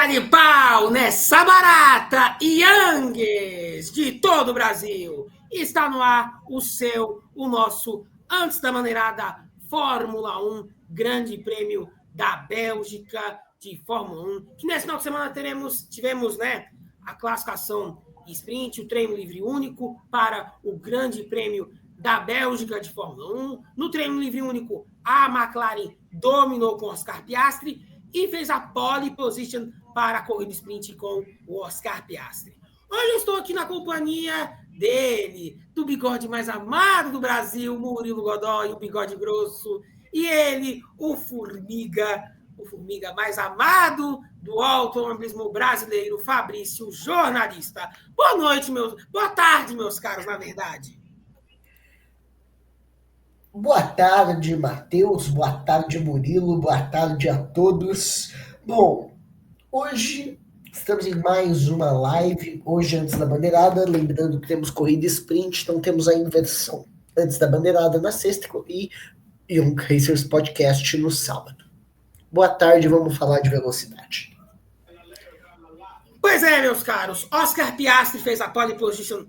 Taca de pau nessa barata Yangues de todo o Brasil. Está no ar o nosso Antes da Maneirada Fórmula 1, Grande Prêmio da Bélgica de Fórmula 1, que nesse final de semana tivemos a classificação sprint, o treino livre único para o Grande Prêmio da Bélgica de Fórmula 1. No treino livre único, a McLaren dominou com Oscar Piastri e fez a pole position para a corrida sprint com o Oscar Piastri. Hoje eu estou aqui na companhia dele, do bigode mais amado do Brasil, Murilo Godoy, o bigode grosso, e ele, o Formiga mais amado do automobilismo brasileiro, Fabrício, jornalista. Boa tarde, meus caros, na verdade. Boa tarde, Matheus, boa tarde, Murilo, boa tarde a todos. Bom, hoje estamos em mais uma live, hoje antes da bandeirada, lembrando que temos corrida sprint, então temos a inversão antes da bandeirada na sexta e Young Racers Podcast no sábado. Boa tarde, vamos falar de velocidade. Pois é, meus caros, Oscar Piastri fez a pole position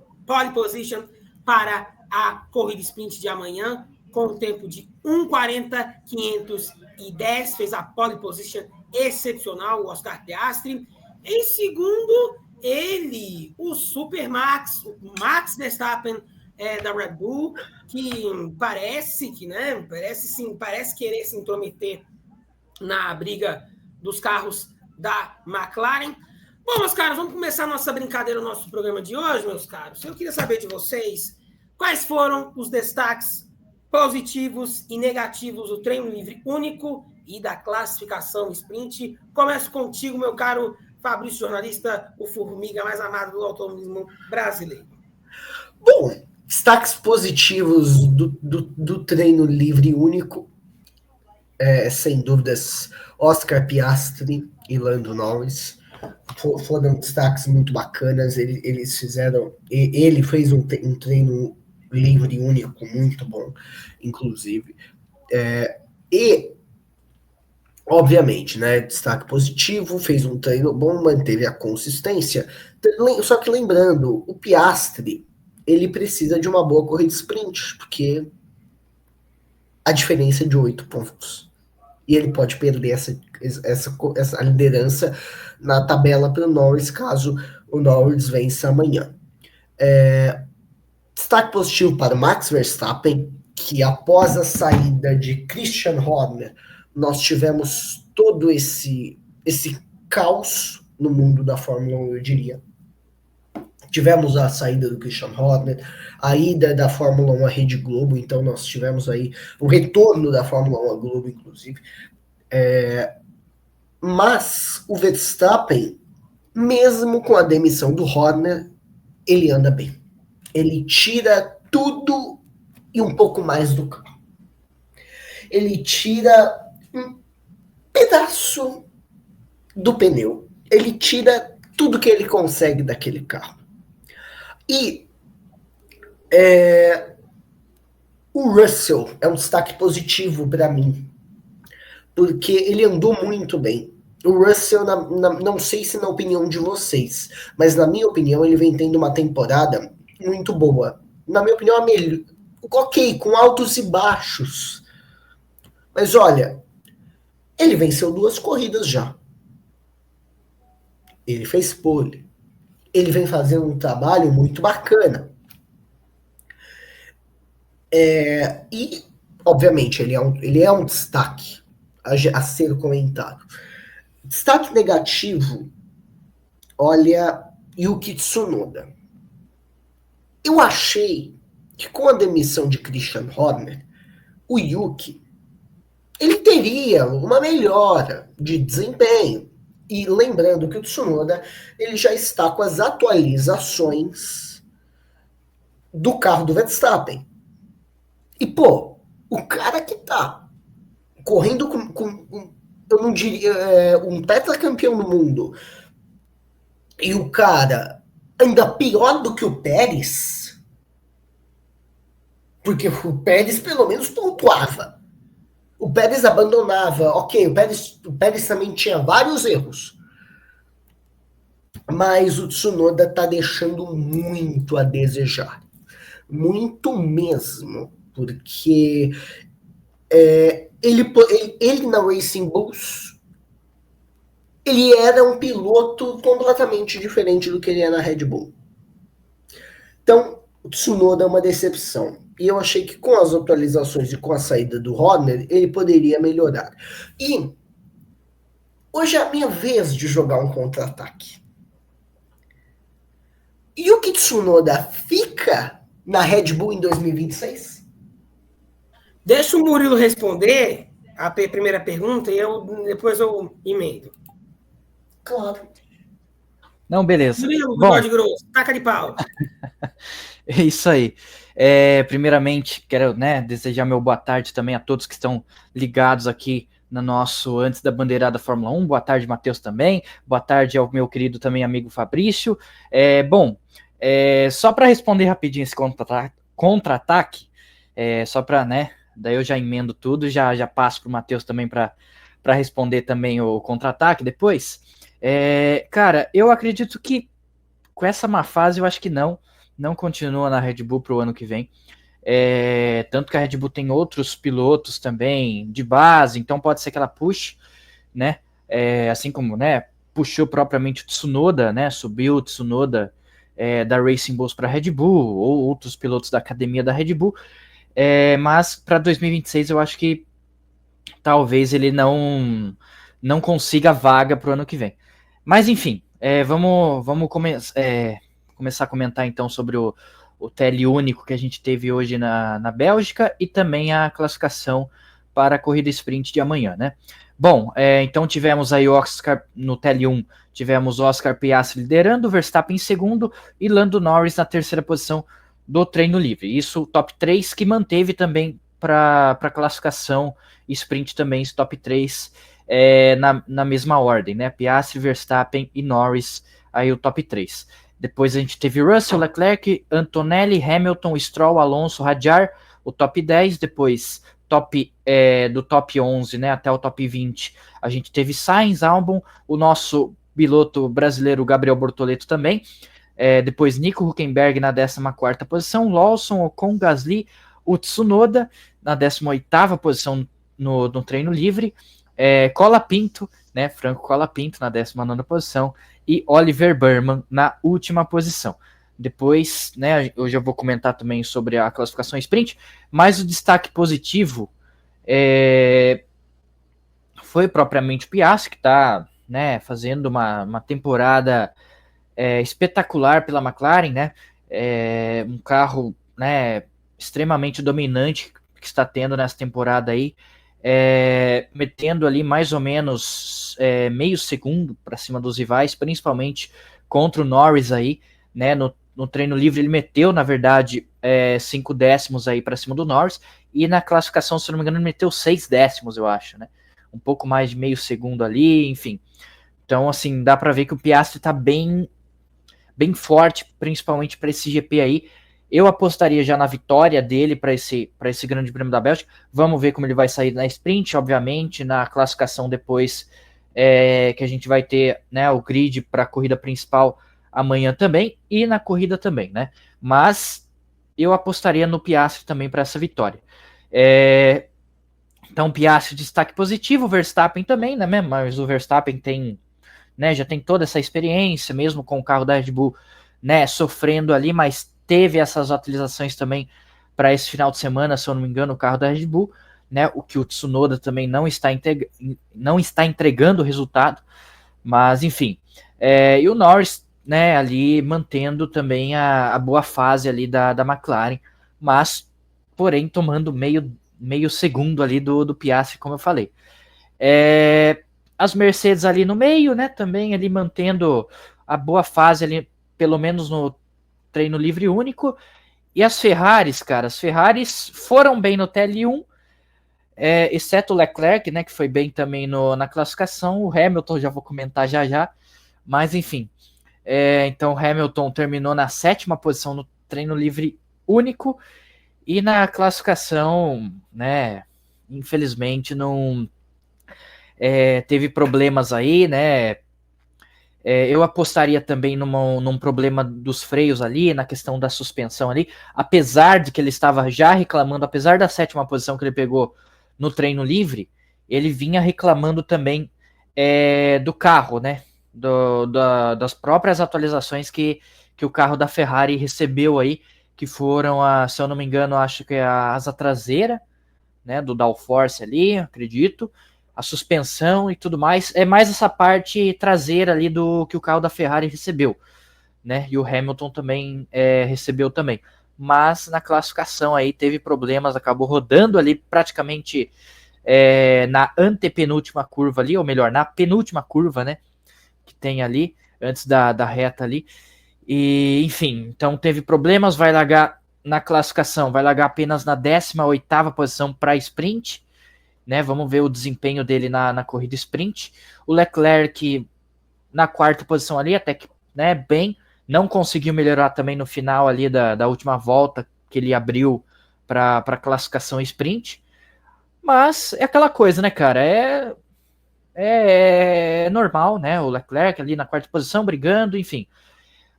para a corrida sprint de amanhã, com um tempo de 1:40.510, fez a pole position excepcional, o Oscar Piastri. Em segundo, ele, o Super Max, o Max Verstappen da Red Bull, que parece querer se intrometer na briga dos carros da McLaren. Bom, meus caros, vamos começar a nossa brincadeira, o nosso programa de hoje, meus caros. Eu queria saber de vocês quais foram os destaques positivos e negativos do treino livre único e da classificação sprint. Começo contigo, meu caro Fabrício, jornalista, o Formiga mais amado do automobilismo brasileiro. Bom, destaques positivos do treino livre único, sem dúvidas, Oscar Piastri e Lando Norris. Foram destaques muito bacanas. Ele fez um treino livre único muito bom, inclusive. E, obviamente, destaque positivo, fez um treino bom, manteve a consistência. Só que lembrando, o Piastri, ele precisa de uma boa corrida sprint, porque a diferença é de 8 pontos. E ele pode perder essa liderança na tabela para o Norris, caso o Norris vença amanhã. Destaque positivo para o Max Verstappen, que após a saída de Christian Horner, nós tivemos todo esse caos no mundo da Fórmula 1, eu diria. Tivemos a saída do Christian Horner, a ida da Fórmula 1 à Rede Globo, então nós tivemos aí o retorno da Fórmula 1 à Globo, inclusive. Mas o Verstappen, mesmo com a demissão do Horner, ele anda bem. Ele tira tudo e um pouco mais do carro. Ele tira um pedaço do pneu. Ele tira tudo que ele consegue daquele carro. E o Russell é um destaque positivo para mim, porque ele andou muito bem. O Russell, não sei se na opinião de vocês, mas na minha opinião, ele vem tendo uma temporada muito boa. Na minha opinião, a melhor. Ok, com altos e baixos. Mas olha, ele venceu 2 corridas já. Ele fez pole. Ele vem fazendo um trabalho muito bacana. E, obviamente, ele é um destaque a ser comentado. Destaque negativo, olha, Yuki Tsunoda. Eu achei que com a demissão de Christian Horner, o Yuki, ele teria uma melhora de desempenho. E lembrando que o Tsunoda, ele já está com as atualizações do carro do Verstappen. E, pô, o cara que tá correndo com eu não diria, um tetracampeão do mundo, e o cara ainda pior do que o Pérez, porque o Pérez pelo menos pontuava. O Pérez abandonava. Ok, o Pérez também tinha vários erros. mas o Tsunoda está deixando muito a desejar. Muito mesmo. Porque ele na Racing Bulls, ele era um piloto completamente diferente do que ele é na Red Bull. Então, o Tsunoda é uma decepção. E eu achei que com as atualizações e com a saída do Horner, ele poderia melhorar. E hoje é a minha vez de jogar um contra-ataque. E o Tsunoda fica na Red Bull em 2026? Deixa o Murilo responder a primeira pergunta e depois eu emendo. Claro. Não, beleza. Murilo, bigode grosso, taca de pau. É isso aí. Primeiramente, quero desejar meu boa tarde também a todos que estão ligados aqui no nosso Antes da Bandeirada Fórmula 1. Boa tarde, Matheus, também. Boa tarde ao meu querido também amigo Fabrício. Só para responder rapidinho esse contra-ataque, só para, daí eu já emendo tudo, já passo para o Matheus também para responder também o contra-ataque depois. Cara, eu acredito que com essa má fase, eu acho que não continua na Red Bull para o ano que vem. Tanto que a Red Bull tem outros pilotos também de base, então pode ser que ela puxe, né? Assim como, puxou propriamente o Tsunoda, né? Subiu o Tsunoda da Racing Bulls para a Red Bull, ou outros pilotos da academia da Red Bull. Mas para 2026 eu acho que talvez ele não consiga vaga para o ano que vem. Mas enfim, vamos começar a comentar então sobre o TL único que a gente teve hoje na Bélgica e também a classificação para a corrida sprint de amanhã, né? Bom, então tivemos aí Oscar no TL1, tivemos Oscar Piastri liderando, Verstappen em segundo e Lando Norris na terceira posição do treino livre. Isso top 3 que manteve também para a classificação sprint também, esse top 3 na mesma ordem, né? Piastri, Verstappen e Norris, aí o top 3. Depois a gente teve Russell, Leclerc, Antonelli, Hamilton, Stroll, Alonso, Hadjar, o top 10. Depois do top 11, né, até o top 20, a gente teve Sainz, Albon, o nosso piloto brasileiro Gabriel Bortoleto também. Depois Nico Hülkenberg na 14ª posição, Lawson, Ocon, Gasly, o Tsunoda na 18ª posição no treino livre, Colapinto, né, Franco Colapinto na 19ª posição e Oliver Burman na última posição. Depois, né, eu já vou comentar também sobre a classificação sprint, mas o destaque positivo foi propriamente o Piastri, que está, né, fazendo uma temporada espetacular pela McLaren, né, um carro, né, extremamente dominante que está tendo nessa temporada aí, metendo ali mais ou menos meio segundo para cima dos rivais, principalmente contra o Norris aí, né, no treino livre ele meteu, na verdade, 5 décimos aí para cima do Norris, e na classificação, se não me engano, ele meteu 6 décimos, eu acho, né, um pouco mais de meio segundo ali, enfim. Então, assim, dá para ver que o Piastri está bem forte, principalmente para esse GP aí. Eu apostaria já na vitória dele para esse Grande Prêmio da Bélgica. Vamos ver como ele vai sair na sprint, obviamente, na classificação depois que a gente vai ter, né, o grid para a corrida principal amanhã também e na corrida também, né? Mas eu apostaria no Piastri também para essa vitória. Então, Piastri destaque positivo, Verstappen também, né? Mas o Verstappen tem, né, já tem toda essa experiência, mesmo com o carro da Red Bull, né, sofrendo ali, mas teve essas atualizações também para esse final de semana, se eu não me engano, o carro da Red Bull, né, o que o Tsunoda também não está entregando o resultado, mas enfim, e o Norris, né, ali mantendo também a boa fase ali da McLaren, mas, porém, tomando meio segundo ali do Piastri, como eu falei. As Mercedes ali no meio, né, também ali mantendo a boa fase ali, pelo menos no treino livre único. E as Ferraris, cara, as Ferraris foram bem no TL1, exceto o Leclerc, né, que foi bem também na classificação. O Hamilton já vou comentar já, mas enfim. Então o Hamilton terminou na 7ª posição no treino livre único e na classificação, né, infelizmente não teve problemas aí, né, Eu apostaria também num problema dos freios ali, na questão da suspensão ali, apesar de que ele estava já reclamando, apesar da 7ª posição que ele pegou no treino livre, ele vinha reclamando também do carro, né? Das próprias atualizações que o carro da Ferrari recebeu aí, que foram, se eu não me engano, acho que é a asa traseira, né, do downforce ali, acredito, a suspensão e tudo mais, é mais essa parte traseira ali do que o carro da Ferrari recebeu, né, e o Hamilton também recebeu também, mas na classificação aí teve problemas, acabou rodando ali praticamente na antepenúltima curva ali, ou melhor, na penúltima curva, né, que tem ali, antes da reta ali, e enfim, então teve problemas, vai largar na classificação, vai largar apenas na 18ª posição para sprint, né? Vamos ver o desempenho dele na corrida sprint. O Leclerc na 4ª posição ali, até que, né, bem, não conseguiu melhorar também no final ali da última volta que ele abriu para a classificação sprint. Mas é aquela coisa, né, cara? É normal, né? O Leclerc ali na 4ª posição brigando, enfim.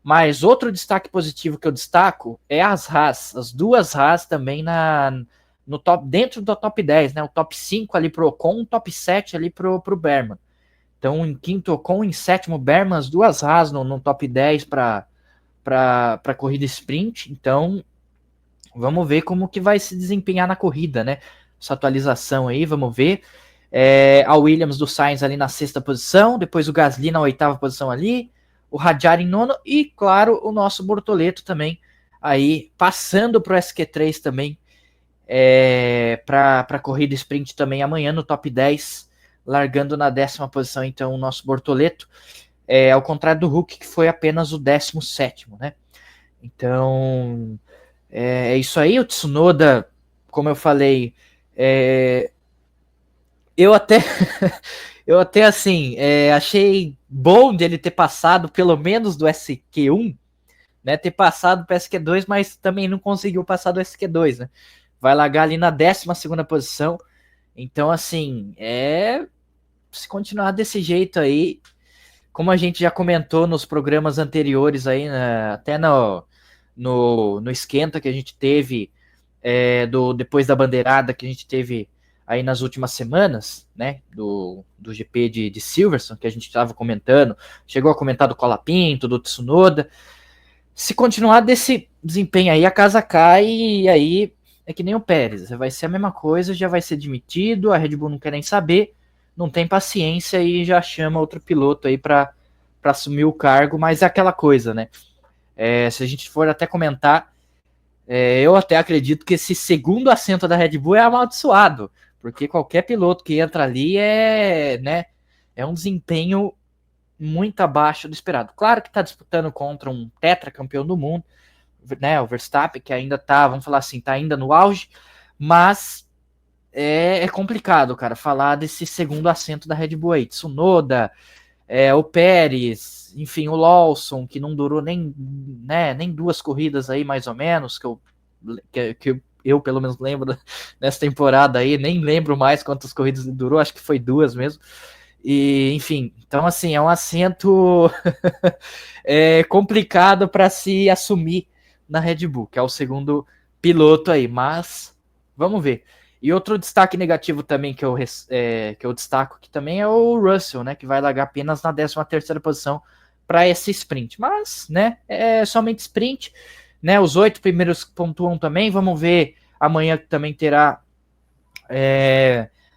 Mas outro destaque positivo que eu destaco é as Haas, as duas Haas também no top, dentro do top 10, né? O top 5 ali pro Ocon, o top 7 ali pro Berman. Então, em quinto Ocon, em sétimo Berman, as duas Haas no top 10 para corrida sprint. Então, vamos ver como que vai se desempenhar na corrida, né? Essa atualização aí, vamos ver. A Williams do Sainz ali na 6ª posição, depois o Gasly na 8ª posição ali, o Hadjar em 9º e, claro, o nosso Bortoleto também aí passando para o SQ3 também para a corrida sprint também amanhã no top 10, largando na 10ª posição então o nosso Bortoleto, ao contrário do Hulk, que foi apenas o 17º, né? Então é isso aí. O Tsunoda, como eu falei, eu até eu até assim achei bom dele ter passado pelo menos do SQ1, né, ter passado para o SQ2, mas também não conseguiu passar do SQ2, né? Vai largar ali na 12ª posição. Então, assim, se continuar desse jeito aí, como a gente já comentou nos programas anteriores aí, né, até no esquenta que a gente teve, depois da bandeirada que a gente teve aí nas últimas semanas, né, do GP de Silverstone, que a gente estava comentando, chegou a comentar do Colapinto, do Tsunoda. Se continuar desse desempenho aí, a casa cai e aí é que nem o Pérez, vai ser a mesma coisa, já vai ser demitido, a Red Bull não quer nem saber, não tem paciência e já chama outro piloto aí para assumir o cargo, mas é aquela coisa, né? Se a gente for até comentar, eu até acredito que esse segundo assento da Red Bull é amaldiçoado, porque qualquer piloto que entra ali né, é um desempenho muito abaixo do esperado. Claro que está disputando contra um tetracampeão do mundo, né, o Verstappen, que ainda tá, vamos falar assim, tá ainda no auge, mas é complicado, cara, falar desse segundo assento da Red Bull aí. Tsunoda, o Pérez, enfim, o Lawson, que não durou nem 2 corridas aí, mais ou menos, que eu pelo menos lembro nessa temporada aí, nem lembro mais quantas corridas durou, acho que foi 2 mesmo. E, enfim, então assim, é um assento complicado para se assumir na Red Bull, que é o segundo piloto aí, mas vamos ver. E outro destaque negativo também que eu destaco aqui também é o Russell, né, que vai largar apenas na 13ª posição para esse sprint, mas, né, é somente sprint, né, os 8 primeiros pontuam também, vamos ver, amanhã também terá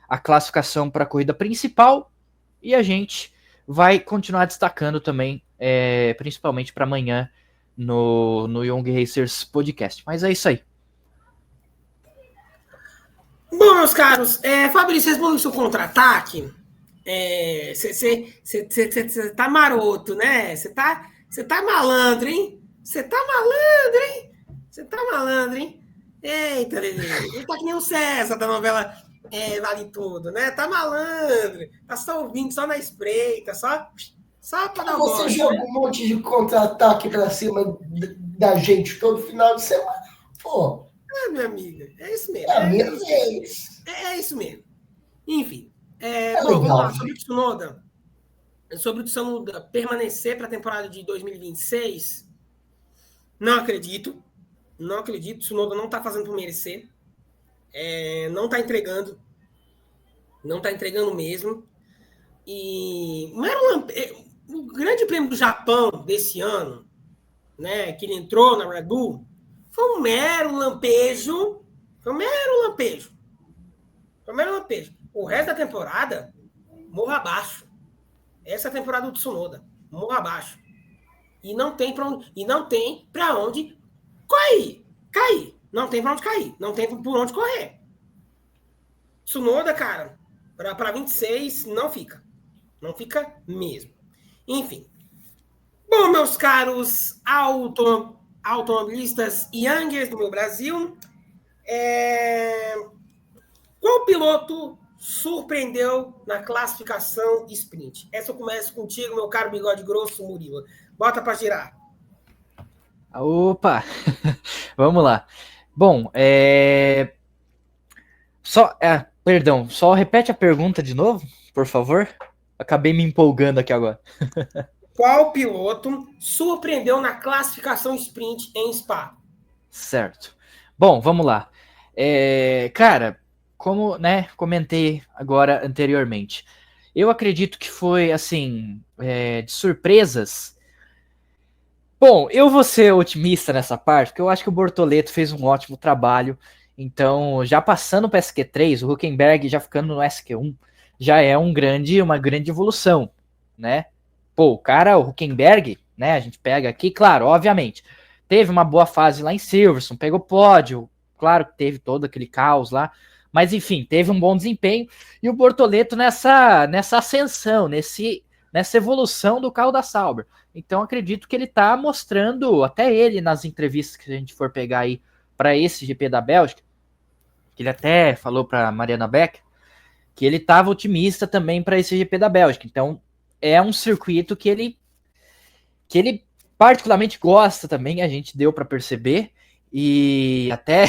a classificação para a corrida principal, e a gente vai continuar destacando também, principalmente para amanhã, no Young Racers Podcast. Mas é isso aí. Bom, meus caros, Fabrício, respondendo o seu contra-ataque, você tá maroto, né? Você tá malandro, hein? Você tá malandro, hein? Eita, ele tá que nem o César da novela Vale Tudo, né? Tá malandro, tá só ouvindo, só na espreita, só para dar Você joga um monte de contra-ataque pra cima da gente todo final de semana, pô. Minha amiga, é isso mesmo. É isso mesmo. Enfim. Bom, vamos lá, sobre o Tsunoda. sobre o Tsunoda permanecer para a temporada de 2026, não acredito. Não acredito. O Tsunoda não está fazendo por merecer. Não está entregando. Não está entregando mesmo. E o Grande Prêmio do Japão desse ano, né, que ele entrou na Red Bull, foi um mero lampejo. O resto da temporada, morra abaixo. Essa é a temporada do Tsunoda, morra abaixo. E não tem para onde cair. Não tem para onde cair. Não tem por onde correr. Tsunoda, cara, para 26 não fica. Não fica mesmo. Enfim. Bom, meus caros automobilistas youngers do meu Brasil, qual piloto surpreendeu na classificação sprint? Essa eu começo contigo, meu caro bigode grosso, Murilo. Bota para girar. Opa! Vamos lá. Bom, perdão, só repete a pergunta de novo, por favor. Acabei me empolgando aqui agora. Qual piloto surpreendeu na classificação sprint em Spa? Certo. Bom, vamos lá. Cara, como, né, comentei agora anteriormente, eu acredito que foi, assim, de surpresas. Bom, eu vou ser otimista nessa parte, porque eu acho que o Bortoleto fez um ótimo trabalho. Então, já passando para o SQ3, o Hülkenberg já ficando no SQ1, já é uma grande evolução, né? Pô, o cara, o Hülkenberg, né, a gente pega aqui, claro, obviamente, teve uma boa fase lá em Silverstone, pegou pódio, claro que teve todo aquele caos lá, mas enfim, teve um bom desempenho, e o Bortoleto nessa ascensão, nessa evolução do carro da Sauber. Então acredito que ele está mostrando, até ele nas entrevistas que a gente for pegar aí para esse GP da Bélgica, que ele até falou para Mariana Beck, que ele estava otimista também para esse GP da Bélgica. Então é um circuito que ele particularmente gosta também, a gente deu para perceber, e até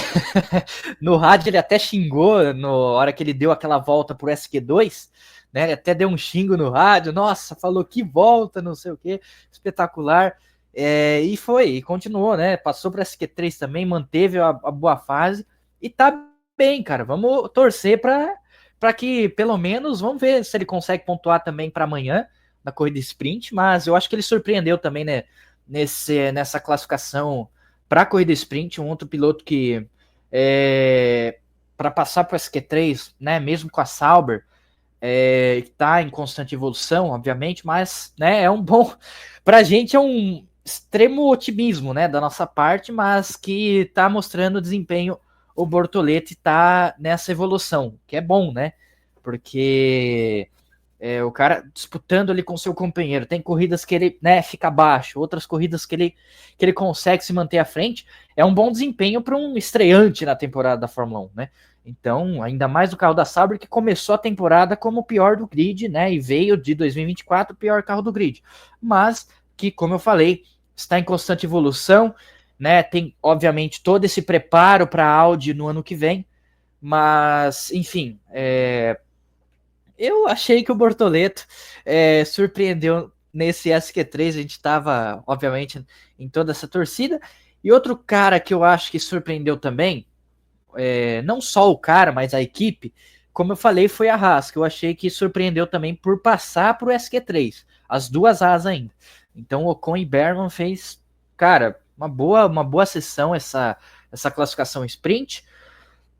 no rádio ele até xingou na hora que ele deu aquela volta por SQ2, né? Ele até deu um xingo no rádio, nossa, falou que volta, não sei o que, espetacular, e continuou, né? Passou para SQ3 também, manteve a boa fase e tá bem, cara. Vamos torcer para que pelo menos, vamos ver se ele consegue pontuar também para amanhã na corrida sprint, mas eu acho que ele surpreendeu também, né, nessa classificação para a corrida sprint, um outro piloto que para passar para o SQ3, né, mesmo com a Sauber, está em constante evolução, obviamente, mas, né, para a gente é um extremo otimismo, né, da nossa parte, mas que está mostrando desempenho, o Bortoleto está nessa evolução, que é bom, né, porque o cara disputando ali com seu companheiro, tem corridas que ele, né, fica abaixo, outras corridas que ele consegue se manter à frente, é um bom desempenho para um estreante na temporada da Fórmula 1, né? Então, ainda mais o carro da Sauber, que começou a temporada como o pior do grid, né? E veio de 2024 o pior carro do grid. Mas que, como eu falei, está em constante evolução, né? Tem, obviamente, todo esse preparo para a Audi no ano que vem. Mas, enfim, eu achei que o Bortoleto surpreendeu nesse SQ3. A gente estava, obviamente, em toda essa torcida. E outro cara que eu acho que surpreendeu também, não só o cara, mas a equipe, como eu falei, foi a Haas, que eu achei que surpreendeu também por passar para o SQ3, as duas Haas ainda. Então o Ocon e Berman fez, cara, uma boa sessão essa classificação sprint.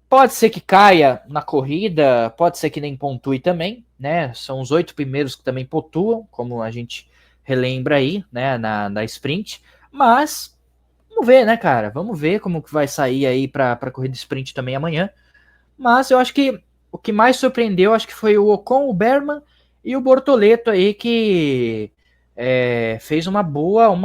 Pode ser que caia na corrida, pode ser que nem pontue também, né? São os 8 primeiros que também pontuam, como a gente relembra aí, né, na sprint, mas vamos ver, né, cara? Vamos ver como que vai sair aí para a corrida sprint também amanhã. Mas eu acho que o que mais surpreendeu, acho que foi o Ocon, o Berman e o Bortoleto aí, que fez uma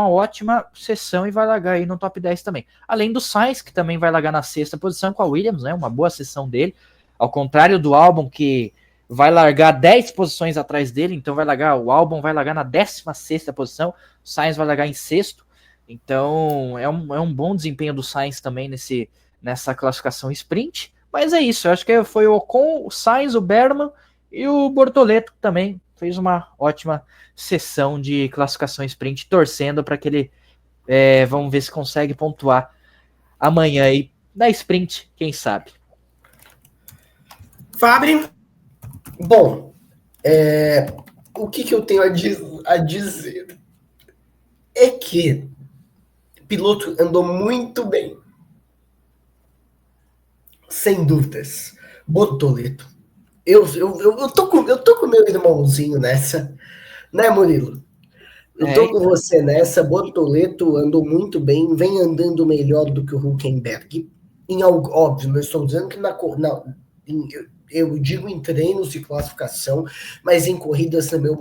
ótima sessão e vai largar aí no top 10 também. Além do Sainz, que também vai largar na 6ª posição com a Williams, né? Uma boa sessão dele. Ao contrário do Albon, que vai largar 10 posições atrás dele, então o Albon vai largar na 16ª posição, o Sainz vai largar em 6º. Então, é um bom desempenho do Sainz também nessa classificação sprint. Mas é isso, eu acho que foi o Ocon, o Sainz, o Berman e o Bortoleto também fez uma ótima sessão de classificação sprint, torcendo para que ele, vamos ver se consegue pontuar amanhã aí na sprint, quem sabe. Fabri? Bom, o que eu tenho a dizer é que o piloto andou muito bem. Sem dúvidas. Bortoleto. Eu tô com meu irmãozinho nessa, né, Murilo? Eu tô com você nessa. Bortoleto andou muito bem, vem andando melhor do que o Hülkenberg. Em algo óbvio, não estou dizendo que eu digo em treinos de classificação, mas em corridas também o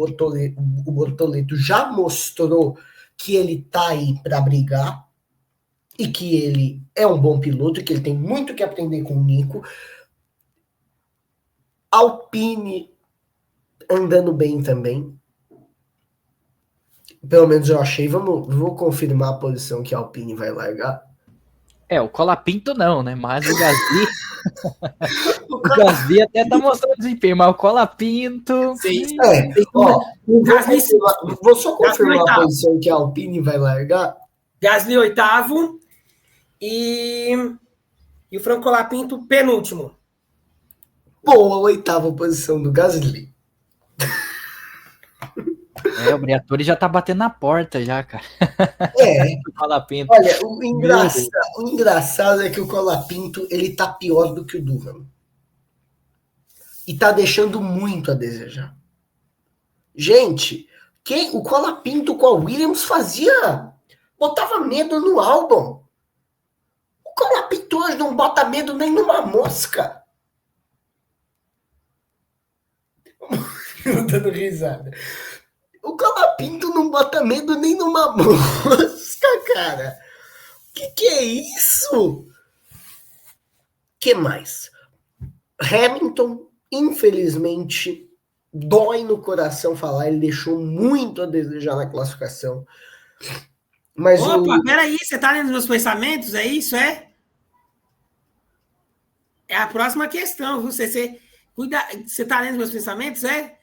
Bortoleto já mostrou que ele tá aí para brigar e que ele é um bom piloto e que ele tem muito que aprender com o Nico. Alpine andando bem também. Pelo menos eu achei. Vou confirmar a posição que a Alpine vai largar. O Colapinto não, né? Mas o Gasly. O Gasly até tá mostrando desempenho, mas o Colapinto. Sim. Vou só confirmar a posição que a Alpine vai largar. Gasly 8º e o Franco Colapinto penúltimo. Boa, 8ª posição do Gasly. O Briatore já tá batendo na porta já, cara. Olha, o engraçado é que o Colapinto, ele tá pior do que o Durham. E tá deixando muito a desejar. Gente, o Colapinto com a Williams botava medo no Albon. O Colapinto hoje não bota medo nem numa mosca. Eu dando risada. O Colapinto não bota medo nem numa mosca, cara. Que é isso? Que mais? Hamilton, infelizmente, dói no coração falar, ele deixou muito a desejar na classificação. Mas peraí, você tá lendo meus pensamentos? É isso, é? É a próxima questão, você tá lendo meus pensamentos, é?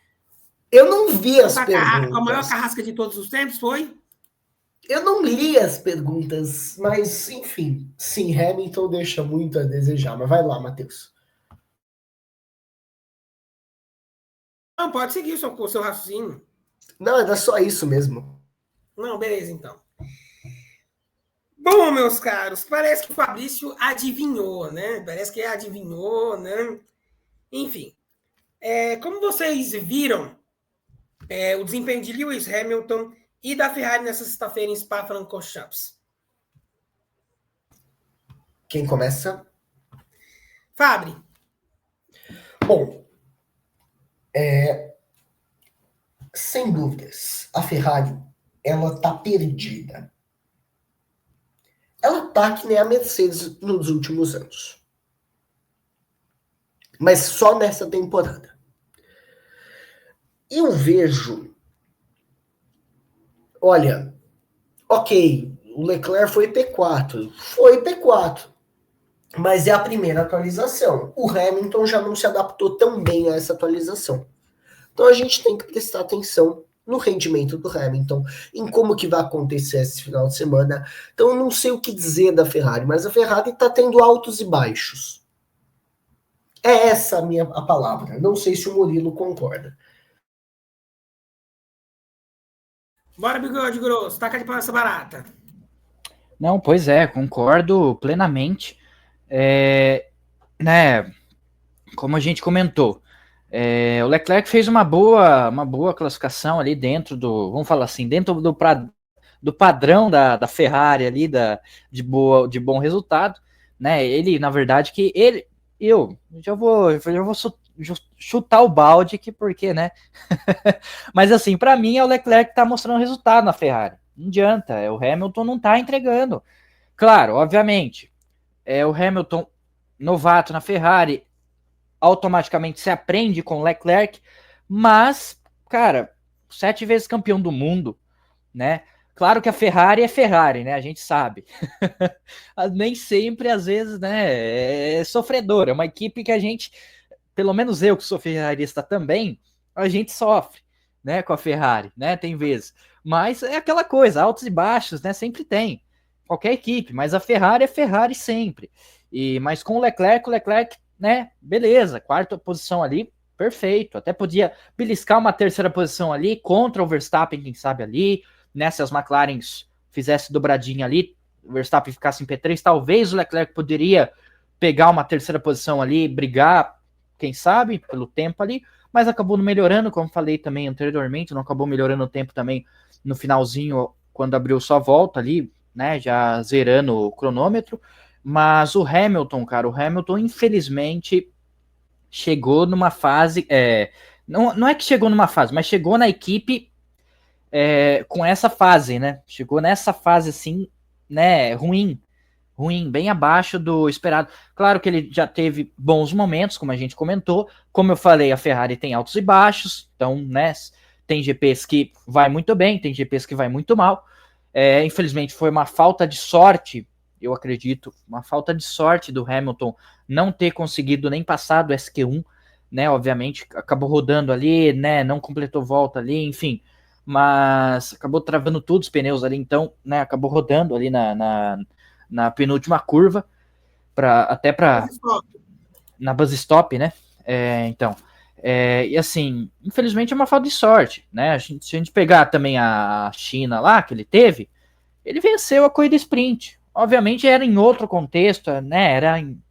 Eu não vi as perguntas. A maior carrasca de todos os tempos foi? Eu não li as perguntas, mas, enfim. Sim, Hamilton deixa muito a desejar. Mas vai lá, Matheus. Não, pode seguir o seu raciocínio. Não, era só isso mesmo. Não, beleza, então. Bom, meus caros, parece que o Fabrício adivinhou, né? Enfim. Como vocês viram, o desempenho de Lewis Hamilton e da Ferrari nessa sexta-feira em Spa-Francorchamps. Quem começa? Fabri. Bom, sem dúvidas, a Ferrari, ela tá perdida. Ela tá que nem a Mercedes nos últimos anos. Mas só nessa temporada. Eu vejo... Olha, ok, o Leclerc foi P4. Foi P4. Mas é a primeira atualização. O Hamilton já não se adaptou tão bem a essa atualização. Então a gente tem que prestar atenção no rendimento do Hamilton, em como que vai acontecer esse final de semana. Então eu não sei o que dizer da Ferrari, mas a Ferrari está tendo altos e baixos. É essa a palavra. Não sei se o Murilo concorda. Bora, bigode grosso. Taca de pau essa barata. Não, pois concordo plenamente. Né, como a gente comentou, o Leclerc fez uma boa classificação ali dentro vamos falar assim, dentro do padrão da Ferrari ali, de bom resultado, né? Ele, na verdade, eu já vou chutar o balde aqui, porque, né? Mas assim, para mim é o Leclerc que tá mostrando resultado na Ferrari. Não adianta, o Hamilton não tá entregando. Claro, obviamente, o Hamilton novato na Ferrari automaticamente se aprende com o Leclerc, mas, cara, 7 vezes campeão do mundo, né? Claro que a Ferrari é Ferrari, né? A gente sabe. Nem sempre, às vezes, né? É sofredora. É uma equipe que a gente, pelo menos eu que sou ferrarista também, a gente sofre, né, com a Ferrari, né? Tem vezes. Mas é aquela coisa, altos e baixos, né? Sempre tem. Qualquer equipe, mas a Ferrari é Ferrari sempre. Mas com o Leclerc, né? Beleza, quarta posição ali, perfeito. Até podia beliscar uma terceira posição ali contra o Verstappen, quem sabe ali, né? Se as McLarens fizesse dobradinha ali, o Verstappen ficasse em P3, talvez o Leclerc poderia pegar uma terceira posição ali, brigar, quem sabe, pelo tempo ali, mas acabou não melhorando, como falei também anteriormente, não acabou melhorando o tempo também no finalzinho, quando abriu sua volta ali, né, já zerando o cronômetro. Mas o Hamilton, cara, infelizmente chegou numa fase, não é que chegou numa fase, mas chegou na equipe com essa fase, né, chegou nessa fase assim, né, ruim, bem abaixo do esperado. Claro que ele já teve bons momentos, como a gente comentou. Como eu falei, a Ferrari tem altos e baixos, então, né, tem GPs que vai muito bem, tem GPs que vai muito mal. Infelizmente foi uma falta de sorte, eu acredito, uma falta de sorte do Hamilton não ter conseguido nem passar do SQ1, né, obviamente, acabou rodando ali, né, não completou volta ali, enfim, mas acabou travando tudo os pneus ali, então, né, acabou rodando ali na penúltima curva, até para na buzz stop, né? Então, e assim, infelizmente é uma falta de sorte, né? Se a gente pegar também a China lá, que ele teve, ele venceu a corrida sprint. Obviamente era em outro contexto, né?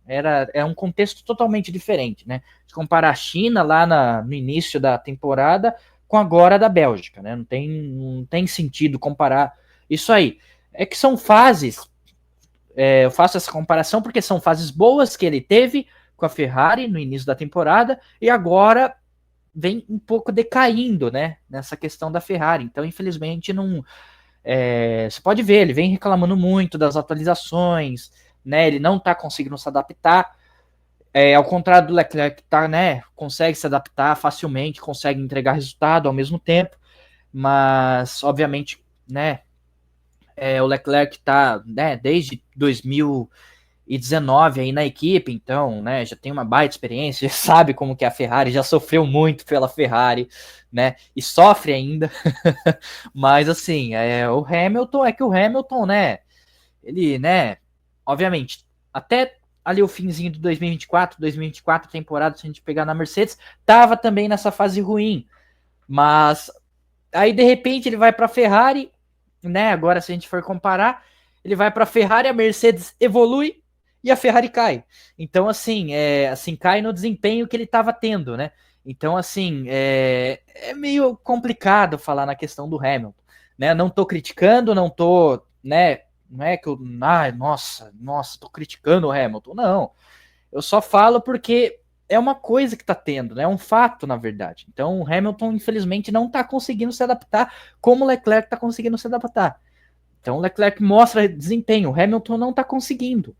Era um contexto totalmente diferente, né? Se comparar a China lá no início da temporada com agora da Bélgica, né? Não tem sentido comparar isso aí. É que são fases, eu faço essa comparação porque são fases boas que ele teve com a Ferrari no início da temporada e agora vem um pouco decaindo, né, nessa questão da Ferrari. Então, infelizmente, não. Você pode ver, ele vem reclamando muito das atualizações, né? Ele não está conseguindo se adaptar. Ao contrário do Leclerc, que tá, né? Consegue se adaptar facilmente, consegue entregar resultado ao mesmo tempo, mas obviamente, né? O Leclerc está, né, desde 2019 aí na equipe, então, né, já tem uma baita experiência, já sabe como que é a Ferrari, já sofreu muito pela Ferrari, né, e sofre ainda. Mas assim, o Hamilton, né, ele, né, obviamente, até ali o finzinho de 2024 temporada, se a gente pegar na Mercedes, tava também nessa fase ruim, mas aí de repente ele vai para a Ferrari, né? Agora, se a gente for comparar, ele vai para a Ferrari, a Mercedes evolui e a Ferrari cai. Então, assim, cai no desempenho que ele estava tendo, né? Então, assim, é meio complicado falar na questão do Hamilton, né? Não tô criticando, não tô, né? Não é que eu, nossa, tô criticando o Hamilton. Não, eu só falo porque é uma coisa que tá tendo, né? É um fato, na verdade. Então, o Hamilton, infelizmente, não tá conseguindo se adaptar como o Leclerc tá conseguindo se adaptar. Então, o Leclerc mostra desempenho, o Hamilton não tá conseguindo,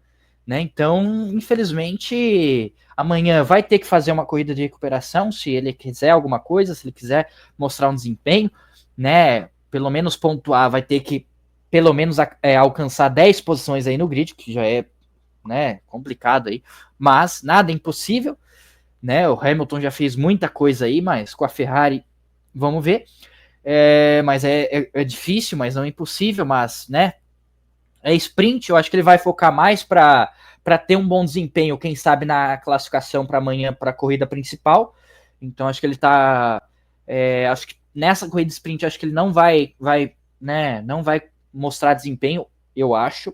né? Então, infelizmente, amanhã vai ter que fazer uma corrida de recuperação, se ele quiser alguma coisa, se ele quiser mostrar um desempenho, né? Pelo menos pontuar, vai ter que pelo menos alcançar 10 posições aí no grid, que já é, né, complicado aí, mas nada é impossível, né? O Hamilton já fez muita coisa aí, mas com a Ferrari, vamos ver. Mas é difícil, mas não é impossível, mas, né? É sprint, eu acho que ele vai focar mais para ter um bom desempenho, quem sabe na classificação para amanhã para a corrida principal. Então acho que ele tá, acho que nessa corrida sprint acho que ele não vai, né? Não vai mostrar desempenho, eu acho.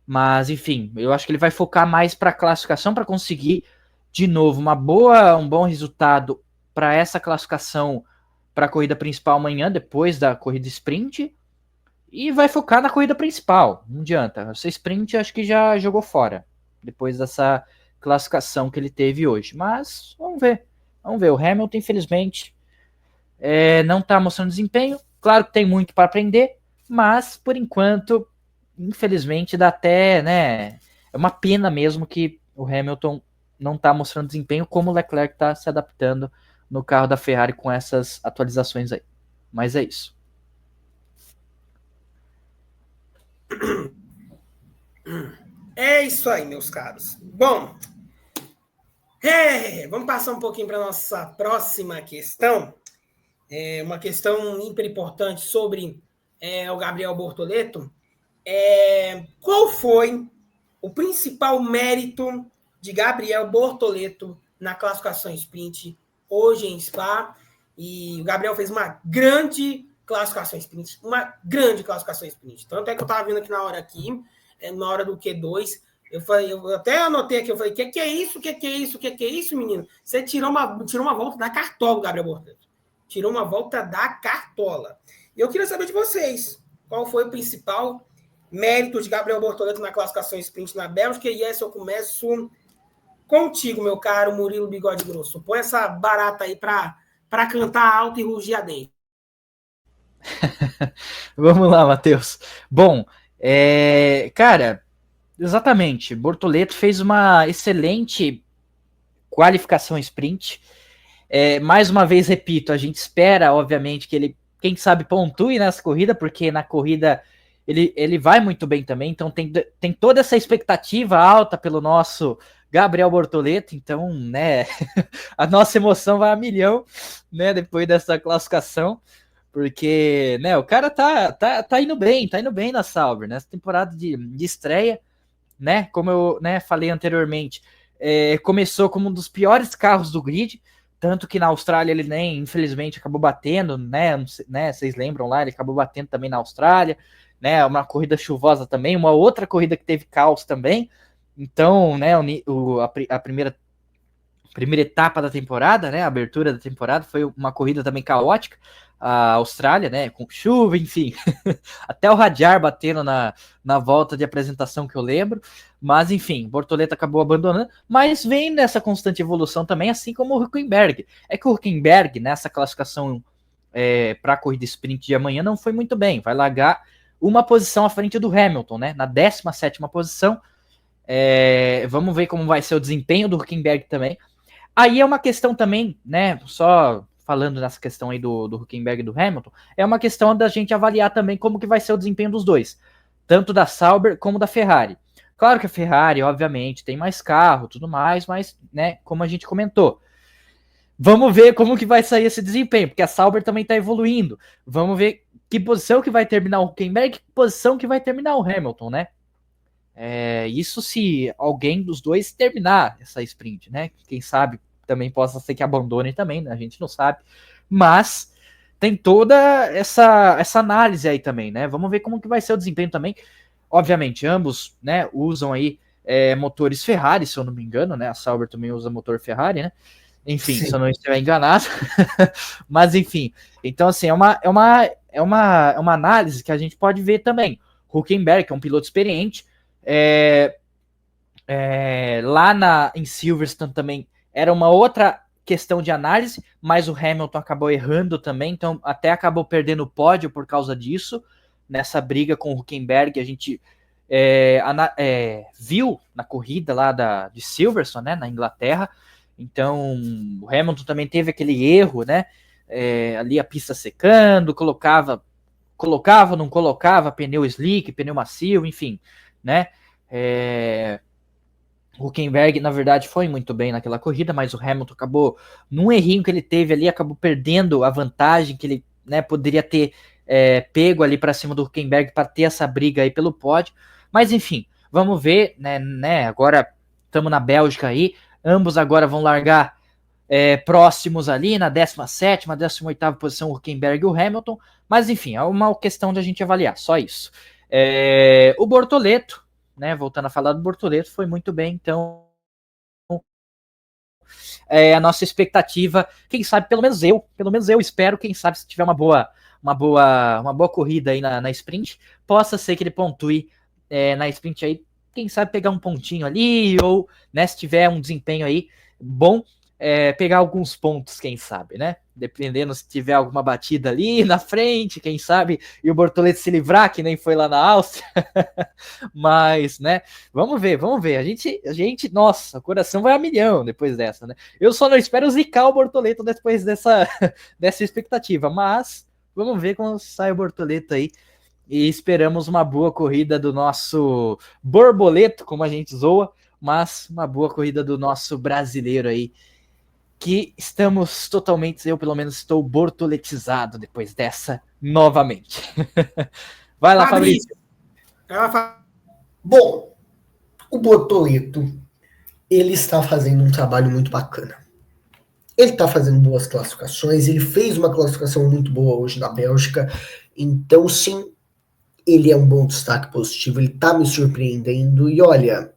Mas enfim, eu acho que ele vai focar mais para a classificação para conseguir de novo um bom resultado para essa classificação para a corrida principal amanhã, depois da corrida sprint, e vai focar na corrida principal. Não adianta. Essa sprint acho que já jogou fora, depois dessa classificação que ele teve hoje. Mas vamos ver. O Hamilton, infelizmente, não está mostrando desempenho. Claro que tem muito para aprender, mas por enquanto, infelizmente, dá até, né? É uma pena mesmo que o Hamilton não está mostrando desempenho como o Leclerc está se adaptando no carro da Ferrari com essas atualizações aí. Mas é isso. É isso aí, meus caros. Bom, vamos passar um pouquinho para a nossa próxima questão. uma questão hiper importante sobre o Gabriel Bortoleto. Qual foi o principal mérito de Gabriel Bortoleto na classificação sprint hoje em Spa? E o Gabriel fez uma grande classificação sprint, Tanto é que eu estava vendo aqui na hora do Q2, eu até anotei aqui, eu falei, que é isso, que é isso, menino? Você tirou uma volta da cartola, Gabriel Bortoleto. Tirou uma volta da cartola. E eu queria saber de vocês, qual foi o principal mérito de Gabriel Bortoleto na classificação sprint na Bélgica? E essa eu começo contigo, meu caro Murilo Bigode Grosso. Põe essa barata aí para cantar alto e rugir a dente. Vamos lá, Matheus. Bom, cara, exatamente. Bortoleto fez uma excelente qualificação sprint. Mais uma vez, repito, a gente espera, obviamente, que ele, quem sabe, pontue nessa corrida, porque na corrida ele vai muito bem também. Então tem toda essa expectativa alta pelo nosso Gabriel Bortoleto. Então, né, a nossa emoção vai a milhão, né, depois dessa classificação. Porque, né, o cara tá indo bem na Sauber, nessa temporada de estreia, né, como eu, né, falei anteriormente, começou como um dos piores carros do grid, tanto que na Austrália ele nem, infelizmente, acabou batendo, né, vocês lembram lá, ele acabou batendo também na Austrália, né, uma corrida chuvosa também, uma outra corrida que teve caos também, então, né, a primeira etapa da temporada, né, a abertura da temporada, foi uma corrida também caótica, a Austrália, né, com chuva, enfim, até o Radiar batendo na volta de apresentação que eu lembro, mas enfim, Bortoleto acabou abandonando, mas vem nessa constante evolução também, assim como o Hülkenberg. É que o Hülkenberg, nessa classificação para a corrida sprint de amanhã, não foi muito bem, vai largar uma posição à frente do Hamilton, né, na 17ª posição. Vamos ver como vai ser o desempenho do Hülkenberg também. Aí é uma questão também, né, só falando nessa questão aí do Hülkenberg e do Hamilton, é uma questão da gente avaliar também como que vai ser o desempenho dos dois, tanto da Sauber como da Ferrari. Claro que a Ferrari, obviamente, tem mais carro, tudo mais, mas, né, como a gente comentou, vamos ver como que vai sair esse desempenho, porque a Sauber também está evoluindo. Vamos ver que posição que vai terminar o Hülkenberg, que posição que vai terminar o Hamilton, né? Isso se alguém dos dois terminar essa sprint, né? Quem sabe também possa ser que abandone também, né? A gente não sabe. Mas tem toda essa análise aí também, né? Vamos ver como que vai ser o desempenho também. Obviamente, ambos, né, usam aí motores Ferrari, se eu não me engano, né? A Sauber também usa motor Ferrari, né? Enfim, sim, se eu não estiver enganado. Mas, enfim. Então, assim, é uma análise que a gente pode ver também. Hülkenberg, que é um piloto experiente, lá em Silverstone também era uma outra questão de análise, mas o Hamilton acabou errando também, então até acabou perdendo o pódio por causa disso, nessa briga com o Hülkenberg. A gente viu na corrida lá de Silverstone, né, na Inglaterra. Então o Hamilton também teve aquele erro, né, ali a pista secando, colocava, não colocava pneu slick, pneu macio, enfim, né. O Hülkenberg, na verdade, foi muito bem naquela corrida, mas o Hamilton acabou, num errinho que ele teve ali, acabou perdendo a vantagem que ele, né, poderia ter pego ali para cima do Hülkenberg para ter essa briga aí pelo pódio. Mas enfim, vamos ver, né, agora estamos na Bélgica aí, ambos agora vão largar próximos ali na 17ª, 18ª posição, o Hülkenberg e o Hamilton, mas enfim, é uma questão de a gente avaliar, só isso. O Bortoleto, né, voltando a falar do Bortoleto, foi muito bem, então a nossa expectativa, quem sabe, pelo menos eu espero, quem sabe, se tiver uma boa corrida aí na sprint, possa ser que ele pontue na sprint aí, quem sabe pegar um pontinho ali, ou, né, se tiver um desempenho aí bom, pegar alguns pontos, quem sabe, né? Dependendo se tiver alguma batida ali na frente, quem sabe, e o Bortoleto se livrar, que nem foi lá na Áustria. Mas, né, vamos ver. A gente, nossa, o coração vai a milhão depois dessa, né? Eu só não espero zicar o Bortoleto depois dessa expectativa, mas vamos ver como sai o Bortoleto aí. E esperamos uma boa corrida do nosso borboleto, como a gente zoa, mas uma boa corrida do nosso brasileiro aí, que estamos totalmente, eu pelo menos estou bortoletizado depois dessa novamente. Vai lá, Fabrício. Bom, o Bortoleto, ele está fazendo um trabalho muito bacana. Ele está fazendo boas classificações, ele fez uma classificação muito boa hoje na Bélgica, então sim, ele é um bom destaque positivo, ele está me surpreendendo, e olha,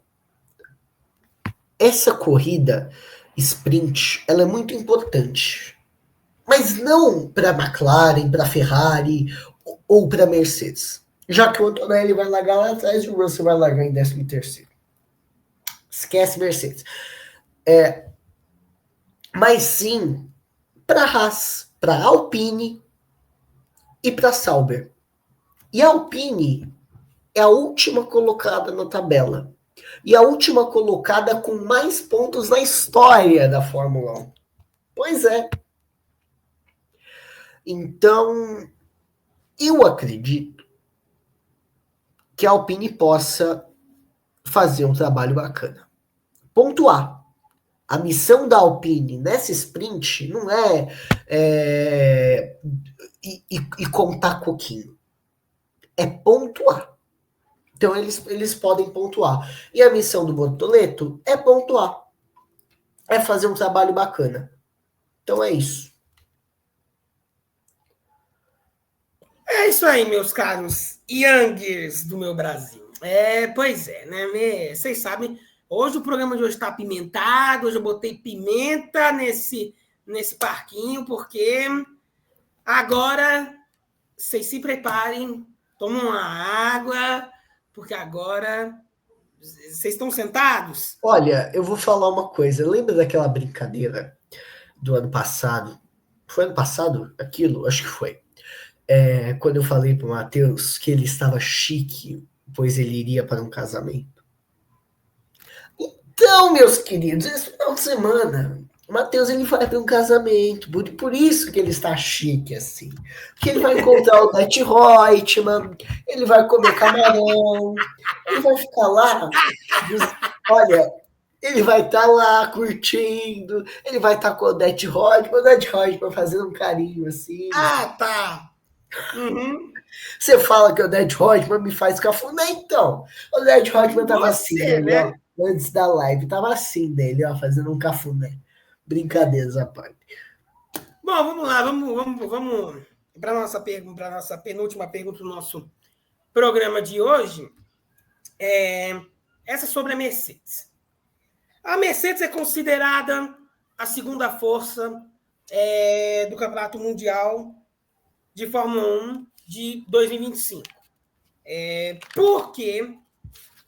essa corrida sprint, ela é muito importante, mas não para a McLaren, para a Ferrari ou para a Mercedes, já que o Antonelli vai largar lá atrás e o Russell vai largar em 13º. Esquece Mercedes. Mas sim para a Haas, para a Alpine e para a Sauber. E a Alpine é a última colocada na tabela. E a última colocada com mais pontos na história da Fórmula 1. Pois é. Então, eu acredito que a Alpine possa fazer um trabalho bacana. Ponto A. A missão da Alpine nessa sprint não é contar coquinho. É pontuar. Então, eles podem pontuar. E a missão do Bortoleto é pontuar. É fazer um trabalho bacana. Então, é isso. É isso aí, meus caros Youngers do meu Brasil. Pois é, né? Vocês sabem, hoje o programa de hoje está apimentado, hoje eu botei pimenta nesse parquinho, porque agora vocês se preparem, tomem uma água, porque agora vocês estão sentados? Olha, eu vou falar uma coisa. Lembra daquela brincadeira do ano passado? Foi ano passado aquilo? Acho que foi. Quando eu falei para o Matheus que ele estava chique, pois ele iria para um casamento. Então, meus queridos, esse final de semana, o Matheus ele vai para um casamento, por isso que ele está chique assim. Porque ele vai encontrar o Detti Reutemann, ele vai comer camarão, ele vai ficar lá, olha, ele vai estar lá curtindo, ele vai estar com o Detti Reutemann fazendo um carinho assim. Ah, tá. Uhum. Você fala que o Detti Reutemann me faz cafuné, então. O Detti Reutemann tava assim, né? Ó, antes da live, tava assim dele, ó, fazendo um cafuné. Brincadeiras à parte. Bom, vamos lá, vamos para nossa penúltima pergunta do nosso programa de hoje. Essa sobre a Mercedes. A Mercedes é considerada a segunda força do Campeonato Mundial de Fórmula 1 de 2025. Por quê?